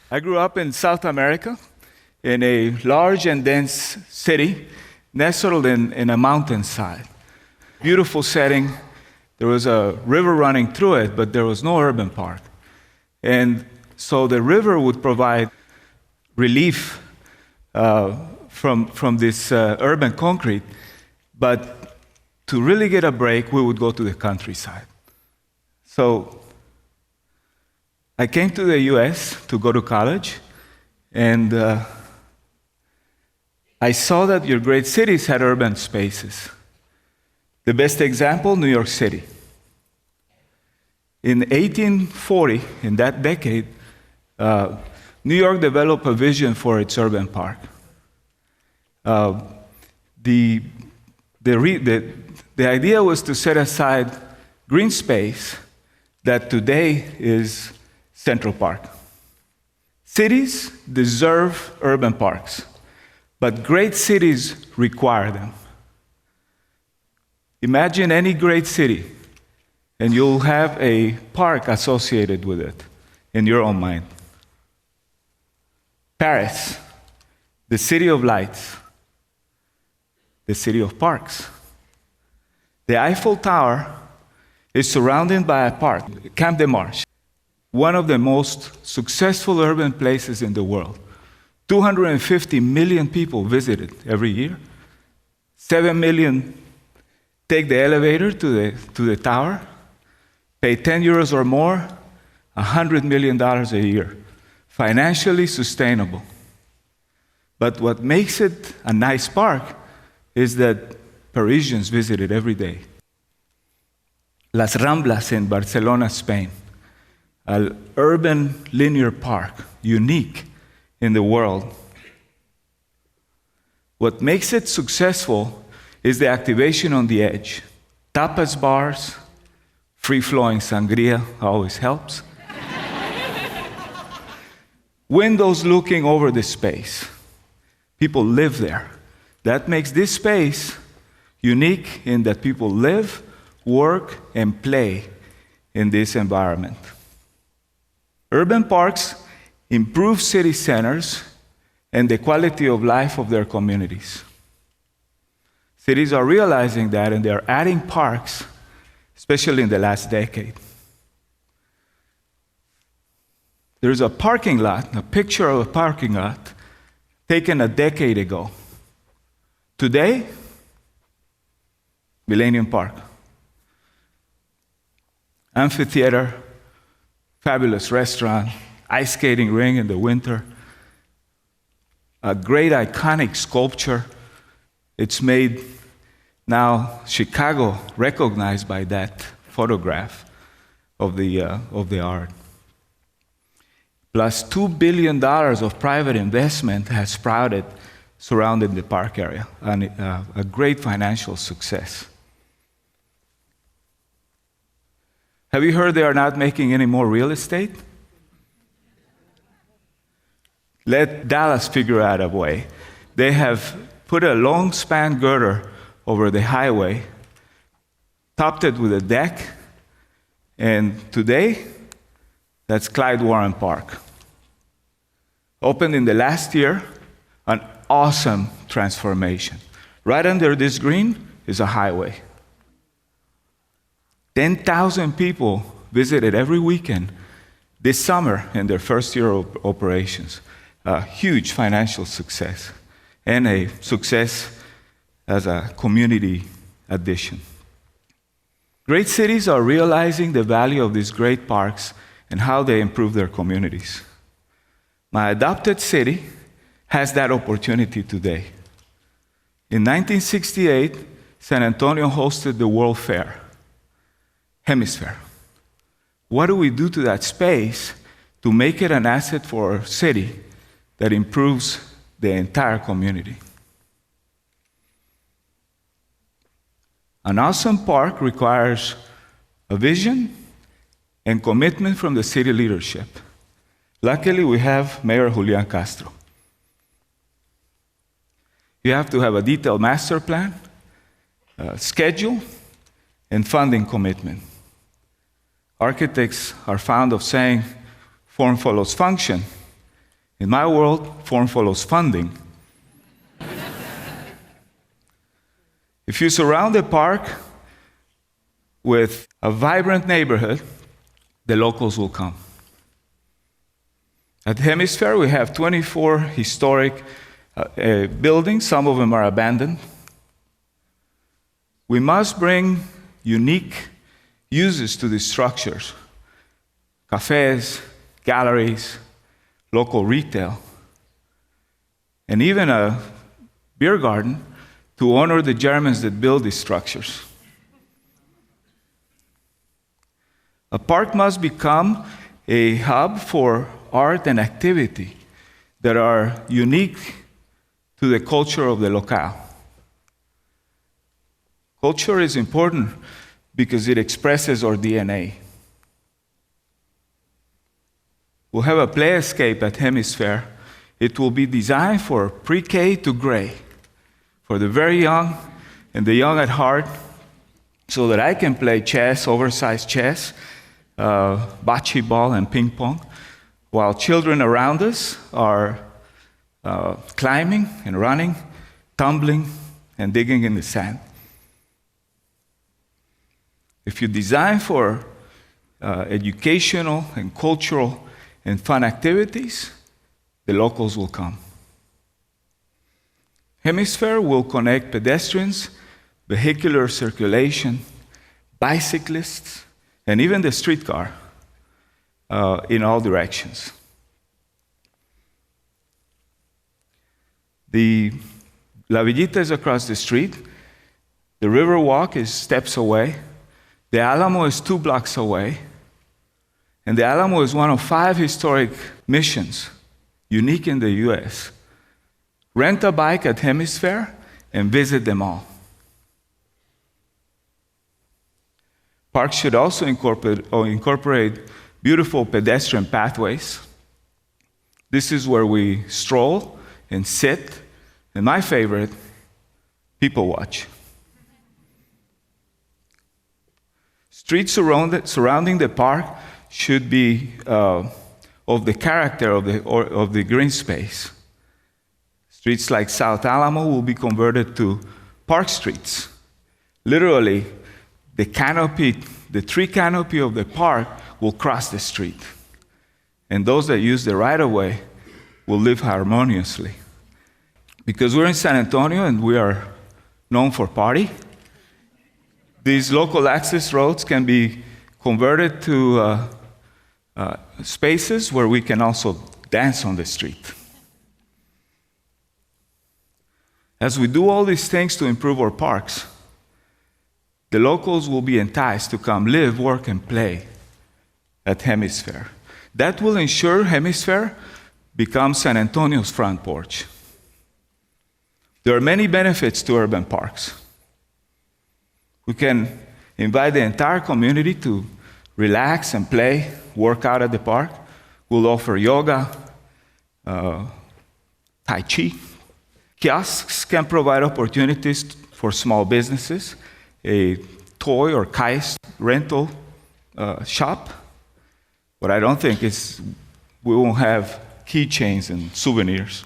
I grew up in South America in a large and dense city nestled in a mountainside. Beautiful setting. There was a river running through it, but there was no urban park. And so the river would provide relief from this urban concrete, but to really get a break, we would go to the countryside. So I came to the US to go to college, and I saw that your great cities had urban spaces. The best example, New York City. In 1840, in that decade, New York developed a vision for its urban park. The idea was to set aside green space that today is Central Park. Cities deserve urban parks, but great cities require them. Imagine any great city, and you'll have a park associated with it in your own mind. Paris, the city of lights, the city of parks. The Eiffel Tower is surrounded by a park, Camp de Mars, one of the most successful urban places in the world. 250 million people visit it every year. 7 million take the elevator to the tower, pay 10 euros or more, $100 million a year. Financially sustainable. But what makes it a nice park is that Parisians visit it every day. Las Ramblas in Barcelona, Spain, an urban linear park, unique in the world. What makes it successful is the activation on the edge. Tapas bars, free-flowing sangria always helps. Windows looking over the space. People live there. That makes this space unique in that people live, work, and play in this environment. Urban parks improve city centers and the quality of life of their communities. Cities are realizing that, and they're adding parks, especially in the last decade. There's a parking lot, a picture of a parking lot, taken a decade ago. Today, Millenium Park. Amphitheater, fabulous restaurant, ice skating ring in the winter, a great iconic sculpture. It's made now Chicago recognized by that photograph of the art. Plus $2 billion of private investment has sprouted surrounding the park area, and a great financial success. Have you heard they are not making any more real estate? Let Dallas figure out a way. They have put a long span girder over the highway, topped it with a deck, and today, that's Klyde Warren Park. Opened in the last year, an awesome transformation. Right under this green is a highway. 10,000 people visited every weekend this summer in their first year of operations. A huge financial success, and a success as a community addition. Great cities are realizing the value of these great parks and how they improve their communities. My adopted city has that opportunity today. In 1968, San Antonio hosted the World Fair, Hemisphere. What do we do to that space to make it an asset for our city that improves the entire community? An awesome park requires a vision and commitment from the city leadership. Luckily, we have Mayor Julian Castro. You have to have a detailed master plan, schedule, and funding commitment. Architects are fond of saying form follows function, In my world, form follows funding. If you surround the park with a vibrant neighborhood, the locals will come. At Hemisphere, we have 24 historic buildings. Some of them are abandoned. We must bring unique uses to these structures. Cafes, galleries, local retail, and even a beer garden to honor the Germans that built these structures. A park must become a hub for art and activity that are unique to the culture of the locale. Culture is important because it expresses our DNA. We'll have a play escape at Hemisphere. It will be designed for pre-K to gray, for the very young and the young at heart, so that I can play chess, oversized chess, bocce ball, and ping pong, while children around us are climbing and running, tumbling, and digging in the sand. If you design for educational and cultural and fun activities, the locals will come. Hemisphere will connect pedestrians, vehicular circulation, bicyclists, and even the streetcar in all directions. The La Villita is across the street. The Riverwalk is steps away. The Alamo is 2 blocks away. And the Alamo is one of 5 historic missions, unique in the US. Rent a bike at Hemisphere and visit them all. Parks should also incorporate beautiful pedestrian pathways. This is where we stroll and sit, and my favorite, people watch. Streets surrounding the park should be of the character of the green space. Streets like South Alamo will be converted to park streets. Literally, the tree canopy of the park will cross the street. And those that use the right-of-way will live harmoniously. Because we're in San Antonio and we are known for party, these local access roads can be converted to spaces where we can also dance on the street. As we do all these things to improve our parks, the locals will be enticed to come live, work, and play at Hemisphere. That will ensure Hemisphere becomes San Antonio's front porch. There are many benefits to urban parks. We can invite the entire community to relax and play, work out at the park. We'll offer yoga, Tai Chi. Kiosks can provide opportunities for small businesses, a toy or kite rental shop. What I don't think is we won't have keychains and souvenirs.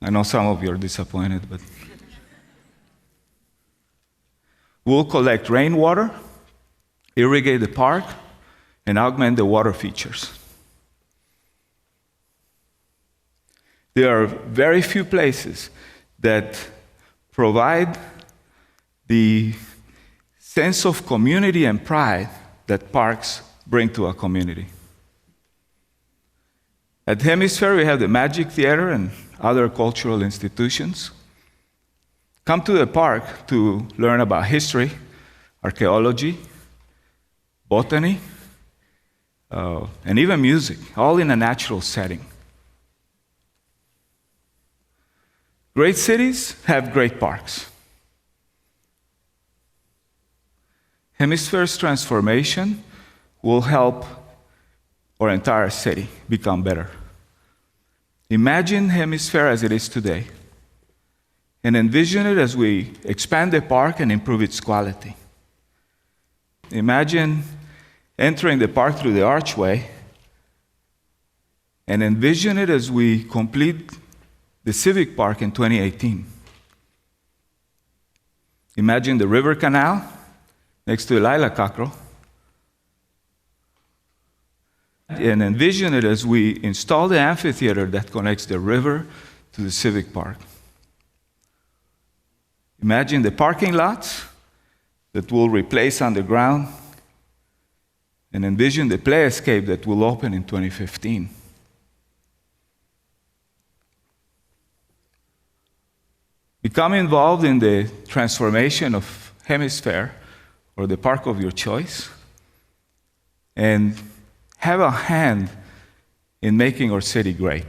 I know some of you are disappointed, but we'll collect rainwater, irrigate the park, and augment the water features. There are very few places that provide the sense of community and pride that parks bring to a community. At Hemisphere, we have the Magic Theater and other cultural institutions. Come to the park to learn about history, archaeology, botany, and even music, all in a natural setting. Great cities have great parks. Hemisphere's transformation will help our entire city become better. Imagine Hemisphere as it is today, and envision it as we expand the park and improve its quality. Imagine entering the park through the archway and envision it as we complete the Civic Park in 2018. Imagine the river canal next to Lila Cockrell, and envision it as we install the amphitheater that connects the river to the Civic Park. Imagine the parking lots that will replace underground, and envision the play escape that will open in 2015. Become involved in the transformation of Hemisphere, or the park of your choice, and have a hand in making our city great.